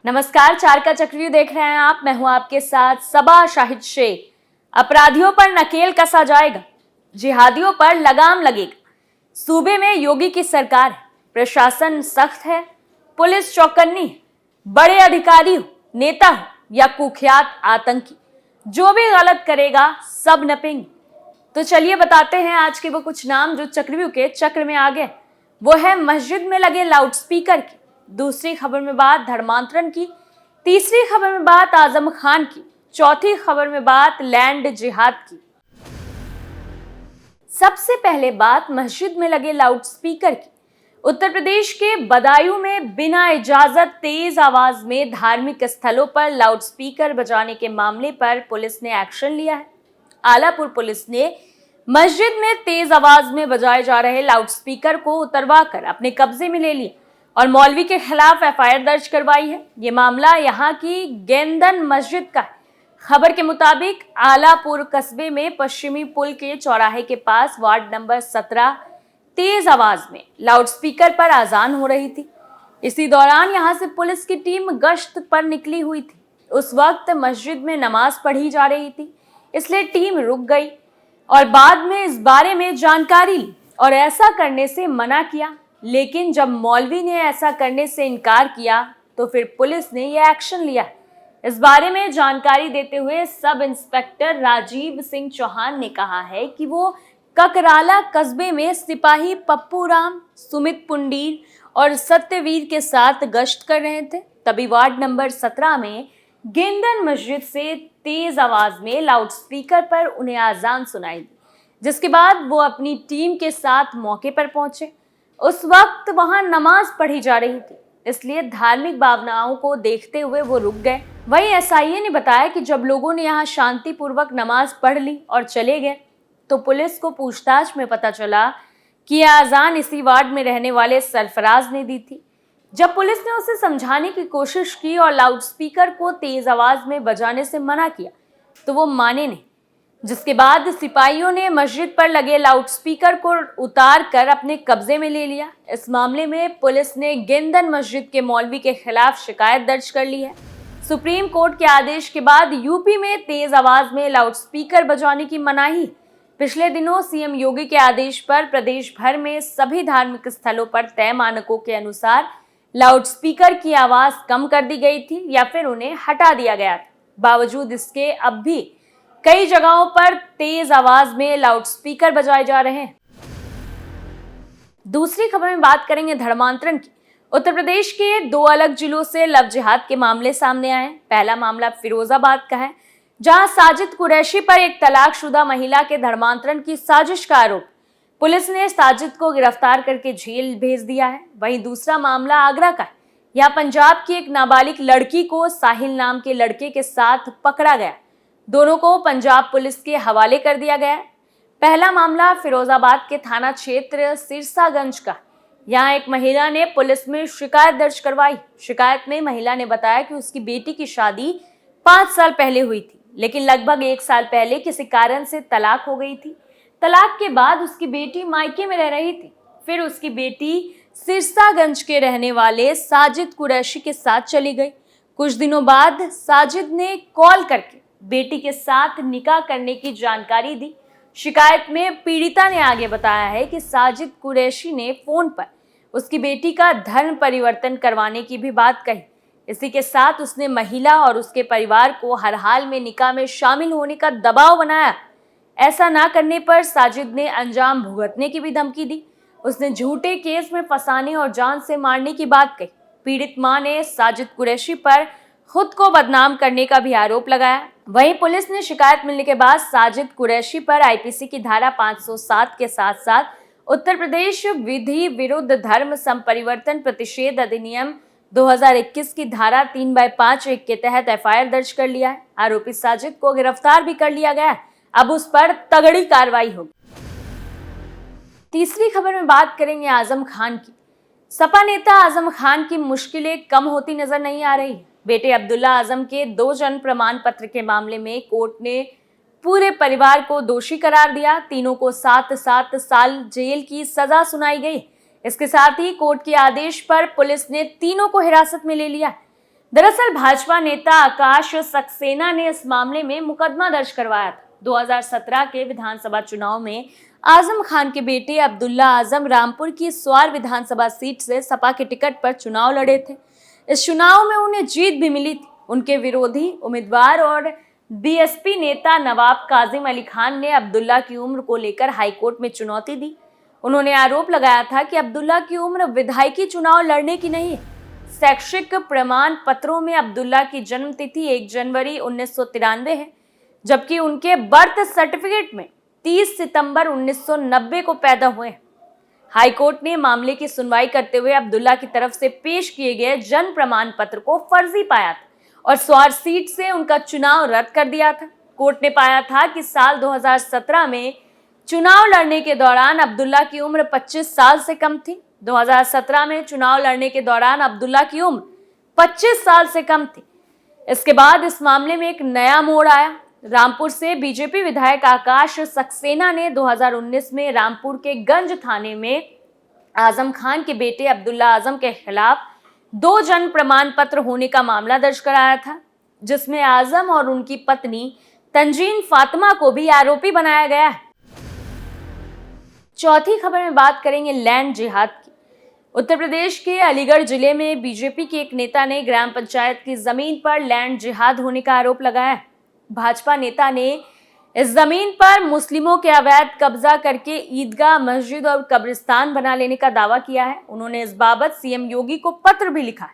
नमस्कार, चार का चक्रव्यूह देख रहे हैं आप। मैं हूं आपके साथ सबा शाहिद शेख। अपराधियों पर नकेल कसा जाएगा, जिहादियों पर लगाम लगेगा। सूबे में योगी की सरकार है, प्रशासन सख्त है, पुलिस चौकन्नी है। बड़े अधिकारी हो, नेता हो या कुख्यात आतंकी, जो भी गलत करेगा सब नपेंगे। तो चलिए बताते हैं आज के वो कुछ नाम जो चक्रव्यूह के चक्र में आ गए। वो है मस्जिद में लगे लाउडस्पीकर की, दूसरी खबर में बात धर्मांतरण की, तीसरी खबर में बात आजम खान की, चौथी खबर में बात लैंड जिहाद की। सबसे पहले बात मस्जिद में लगे लाउडस्पीकर की। उत्तर प्रदेश के बदायूं में बिना इजाजत तेज आवाज में धार्मिक स्थलों पर लाउडस्पीकर बजाने के मामले पर पुलिस ने एक्शन लिया है। आलापुर पुलिस ने मस्जिद में तेज आवाज में बजाए जा रहे लाउडस्पीकर को उतरवाकर अपने कब्जे में ले लिया और मौलवी के खिलाफ एफआईआर दर्ज करवाई है। ये मामला यहां की गेंदन मस्जिद का है। खबर के मुताबिक आलापुर कस्बे में पश्चिमी पुल के चौराहे के पास वार्ड नंबर 17 तेज आवाज में लाउडस्पीकर पर अजान हो रही थी। इसी दौरान यहां से पुलिस की टीम गश्त पर निकली हुई थी। उस वक्त मस्जिद में नमाज पढ़ी जा रही थी, इसलिए टीम रुक गई और बाद में इस बारे में जानकारी ली और ऐसा करने से मना किया। लेकिन जब मौलवी ने ऐसा करने से इनकार किया तो फिर पुलिस ने यह एक्शन लिया। इस बारे में जानकारी देते हुए सब इंस्पेक्टर राजीव सिंह चौहान ने कहा है कि वो ककराला कस्बे में सिपाही पप्पू राम, सुमित पुंडीर और सत्यवीर के साथ गश्त कर रहे थे। तभी वार्ड नंबर 17 में गेंदन मस्जिद से तेज आवाज में लाउडस्पीकर पर उन्हें आजान सुनाई दी, जिसके बाद वो अपनी टीम के साथ मौके पर पहुंचे। उस वक्त वहां नमाज पढ़ी जा रही थी, इसलिए धार्मिक भावनाओं को देखते हुए वो रुक गए। वहीं एसआईए ने बताया कि जब लोगों ने यहां शांतिपूर्वक नमाज पढ़ ली और चले गए तो पुलिस को पूछताछ में पता चला कि यह अजान इसी वार्ड में रहने वाले सरफराज ने दी थी। जब पुलिस ने उसे समझाने की कोशिश की और लाउडस्पीकर को तेज आवाज में बजाने से मना किया तो वो माने नहीं, जिसके बाद सिपाहियों ने मस्जिद पर लगे लाउडस्पीकर को उतार कर अपने कब्जे में ले लिया। इस मामले में पुलिस ने गेंदन मस्जिद के मौलवी के खिलाफ शिकायत दर्ज कर ली है। सुप्रीम कोर्ट के आदेश के बाद यूपी में तेज आवाज में लाउडस्पीकर बजाने की मनाही। पिछले दिनों सीएम योगी के आदेश पर प्रदेश भर में सभी धार्मिक स्थलों पर तय मानकों के अनुसार लाउडस्पीकर की आवाज कम कर दी गई थी या फिर उन्हें हटा दिया गया था। बावजूद इसके अब भी कई जगहों पर तेज आवाज में लाउडस्पीकर बजाए जा रहे हैं। दूसरी खबर में बात करेंगे धर्मांतरण की। उत्तर प्रदेश के दो अलग जिलों से लव जिहाद के मामले सामने आए। पहला मामला फिरोजाबाद का है, जहां साजिद कुरैशी पर एक तलाकशुदा महिला के धर्मांतरण की साजिश का आरोप। पुलिस ने साजिद को गिरफ्तार करके जेल भेज दिया है। वहीं दूसरा मामला आगरा का है। यहाँ पंजाब की एक नाबालिग लड़की को साहिल नाम के लड़के के साथ पकड़ा गया। दोनों को पंजाब पुलिस के हवाले कर दिया गया है। पहला मामला फिरोजाबाद के थाना क्षेत्र सिरसागंज का। यहाँ एक महिला ने पुलिस में शिकायत दर्ज करवाई। शिकायत में महिला ने बताया कि उसकी बेटी की शादी 5 साल पहले हुई थी, लेकिन लगभग 1 साल पहले किसी कारण से तलाक हो गई थी। तलाक के बाद उसकी बेटी मायके में रह रही थी। फिर उसकी बेटी सिरसागंज के रहने वाले साजिद कुरैशी के साथ चली गई। कुछ दिनों बाद साजिद ने कॉल करके बेटी के साथ निकाह करने की जानकारी दी। शिकायत में पीड़िता ने आगे बताया है कि साजिद कुरैशी ने फोन पर उसकी बेटी का धर्म परिवर्तन करवाने की भी बात कही। इसी के साथ उसने महिला और उसके परिवार को हर हाल में निकाह में शामिल होने का दबाव बनाया। ऐसा ना करने पर साजिद ने अंजाम भुगतने की भी धमकी दी। उसने झूठे केस में फंसाने और जान से मारने की बात कही। पीड़ित मां ने साजिद कुरैशी पर खुद को बदनाम करने का भी आरोप लगाया। वहीं पुलिस ने शिकायत मिलने के बाद साजिद कुरैशी पर आईपीसी की धारा 507 के साथ साथ उत्तर प्रदेश विधि विरुद्ध धर्म संपरिवर्तन प्रतिषेध अधिनियम 2021 की धारा 3/5 के तहत एफआईआर दर्ज कर लिया है। आरोपी साजिद को गिरफ्तार भी कर लिया गया है। अब उस पर तगड़ी कार्रवाई होगी। तीसरी खबर में बात करेंगे आजम खान की। सपा नेता आजम खान की मुश्किलें कम होती नजर नहीं आ रही। बेटे अब्दुल्ला आजम के 2 जन्म प्रमाण पत्र के मामले में कोर्ट ने पूरे परिवार को दोषी करार दिया। तीनों को 7-7 साल जेल की सजा सुनाई गई। इसके साथ ही कोर्ट के आदेश पर पुलिस ने तीनों को हिरासत में ले लिया। दरअसल भाजपा नेता आकाश सक्सेना ने इस मामले में मुकदमा दर्ज करवाया था। 2017 के विधानसभा चुनाव में आजम खान के बेटे अब्दुल्ला आजम रामपुर की स्वार विधानसभा सीट से सपा के टिकट पर चुनाव लड़े थे। इस चुनाव में उन्हें जीत भी मिली थी। उनके विरोधी उम्मीदवार और बीएसपी नेता नवाब काजिम अली खान ने अब्दुल्ला की उम्र को लेकर हाईकोर्ट में चुनौती दी। उन्होंने आरोप लगाया था कि अब्दुल्ला की उम्र विधायकी चुनाव लड़ने की नहीं है। शैक्षिक प्रमाण पत्रों में अब्दुल्ला की जन्म तिथि 1 जनवरी 1993 है, जबकि उनके बर्थ सर्टिफिकेट में 30 सितंबर 1990 को पैदा हुए हैं। हाईकोर्ट ने मामले की सुनवाई करते हुए अब्दुल्ला की तरफ से पेश किए गए जन्म प्रमाण पत्र को फर्जी पाया था और स्वार सीट से उनका चुनाव रद्द कर दिया था। कोर्ट ने पाया था कि साल 2017 में चुनाव लड़ने के दौरान अब्दुल्ला की उम्र 25 साल से कम थी। 2017 में चुनाव लड़ने के दौरान अब्दुल्ला की उम्र 25 साल से कम थी। इसके बाद इस मामले में एक नया मोड़ आया। रामपुर से बीजेपी विधायक आकाश सक्सेना ने 2019 में रामपुर के गंज थाने में आजम खान के बेटे अब्दुल्ला आजम के खिलाफ 2 जन्म प्रमाण पत्र होने का मामला दर्ज कराया था, जिसमें आजम और उनकी पत्नी तंजीन फातिमा को भी आरोपी बनाया गया है। चौथी खबर में बात करेंगे लैंड जिहाद की। उत्तर प्रदेश के अलीगढ़ जिले में बीजेपी के एक नेता ने ग्राम पंचायत की जमीन पर लैंड जिहाद होने का आरोप लगाया है। भाजपा नेता ने इस जमीन पर मुस्लिमों के अवैध कब्जा करके ईदगाह, मस्जिद और कब्रिस्तान बना लेने का दावा किया है। उन्होंने इस बाबत सीएम योगी को पत्र भी लिखा है।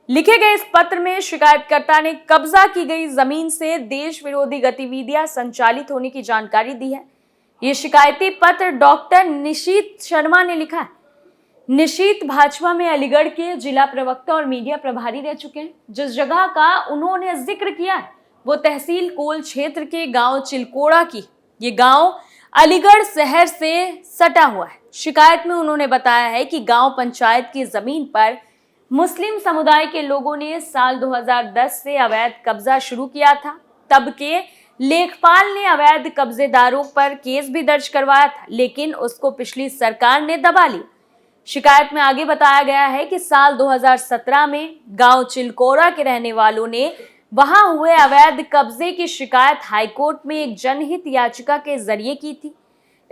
लिखे गए इस पत्र में शिकायतकर्ता ने कब्जा की गई जमीन से देश विरोधी गतिविधियां संचालित होने की जानकारी दी है। ये शिकायती पत्र डॉक्टर निशीत शर्मा ने लिखा है। निशीत भाजपा में अलीगढ़ के जिला प्रवक्ता और मीडिया प्रभारी रह चुके हैं। जिस जगह का उन्होंने जिक्र किया है वो तहसील कोल क्षेत्र के गांव चिलकोड़ा की। ये गांव अलीगढ़ शहर से सटा हुआ है। शिकायत में उन्होंने बताया है कि गांव पंचायत की जमीन पर मुस्लिम समुदाय के लोगों ने साल 2010 से अवैध कब्जा शुरू किया था। तब के लेखपाल ने अवैध कब्जेदारों पर केस भी दर्ज करवाया था, लेकिन उसको पिछली सरकार ने दबा लिया। शिकायत में आगे बताया गया है कि साल 2017 में गांव चिलकोरा के रहने वालों ने वहां हुए अवैध कब्जे की शिकायत हाईकोर्ट में एक जनहित याचिका के जरिए की थी।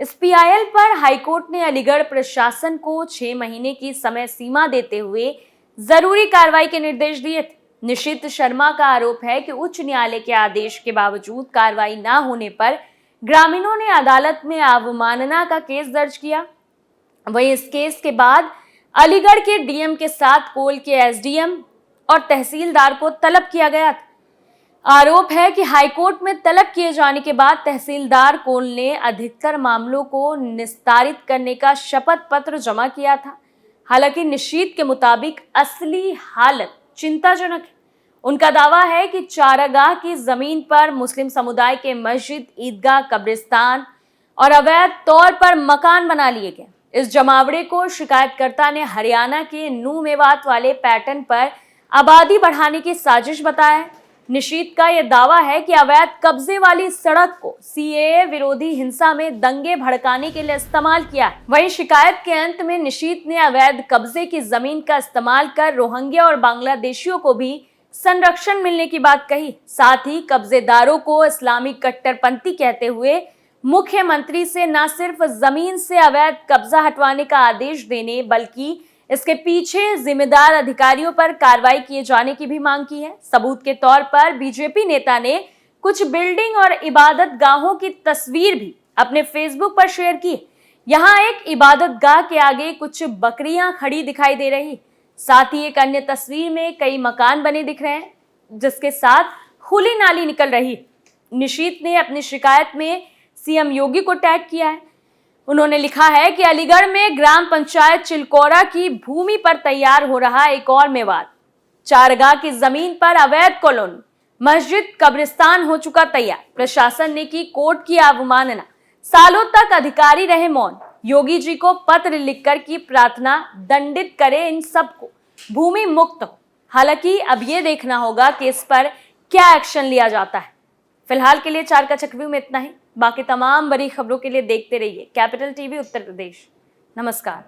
इस पीआईएल पर हाईकोर्ट ने अलीगढ़ प्रशासन को 6 महीने की समय सीमा देते हुए जरूरी कार्रवाई के निर्देश दिए थे। निशीत शर्मा का आरोप है कि उच्च न्यायालय के आदेश के बावजूद कार्रवाई न होने पर ग्रामीणों ने अदालत में अवमानना का केस दर्ज किया। वहीं इस केस के बाद अलीगढ़ के डीएम के साथ कोल के एसडीएम और तहसीलदार को तलब किया गया था। आरोप है कि हाईकोर्ट में तलब किए जाने के बाद तहसीलदार कोल ने अधिकतर मामलों को निस्तारित करने का शपथ पत्र जमा किया था। हालांकि निशीत के मुताबिक असली हालत चिंताजनक है। उनका दावा है कि चारागाह की जमीन पर मुस्लिम समुदाय के मस्जिद, ईदगाह, कब्रिस्तान और अवैध तौर पर मकान बना लिए गए। इस जमावड़े को शिकायतकर्ता ने हरियाणा के नू मेवात वाले पैटर्न पर आबादी बढ़ाने की साजिश बताया है। निशीत का यह दावा है कि अवैध कब्जे वाली सड़क को सीएए विरोधी हिंसा में दंगे भड़काने के लिए इस्तेमाल किया है। वहीं शिकायत के अंत में निशीत ने अवैध कब्जे की जमीन का इस्तेमाल कर रोहिंग्या और बांग्लादेशियों को भी संरक्षण मिलने की बात कही। साथ ही कब्जेदारों को इस्लामी कट्टरपंथी कहते हुए मुख्यमंत्री से न सिर्फ जमीन से अवैध कब्जा हटवाने का आदेश देने बल्कि इसके पीछे जिम्मेदार अधिकारियों पर कार्रवाई किए जाने की भी मांग की है। सबूत के तौर पर बीजेपी नेता ने कुछ बिल्डिंग और इबादत गाहों की तस्वीर भी अपने फेसबुक पर शेयर की। यहाँ एक इबादत गाह के आगे कुछ बकरियां खड़ी दिखाई दे रही। साथ ही एक अन्य तस्वीर में कई मकान बने दिख रहे हैं, जिसके साथ खुली नाली निकल रही। निशीत ने अपनी शिकायत में सीएम योगी को टैग किया है। उन्होंने लिखा है कि अलीगढ़ में ग्राम पंचायत चिलकोरा की भूमि पर तैयार हो रहा एक और मेवात। चारगाह की जमीन पर अवैध कॉलोनी, मस्जिद, कब्रिस्तान हो चुका तैयार। प्रशासन ने की कोर्ट की अवमानना। सालों तक अधिकारी रहे मौन। योगी जी को पत्र लिखकर की प्रार्थना, दंडित करे इन सबको, भूमि मुक्त हो। हालांकि अब ये देखना होगा कि इस पर क्या एक्शन लिया जाता है। फिलहाल के लिए 4 का चक्रव्यूह में इतना ही। बाकी तमाम बड़ी खबरों के लिए देखते रहिए कैपिटल टीवी उत्तर प्रदेश। नमस्कार।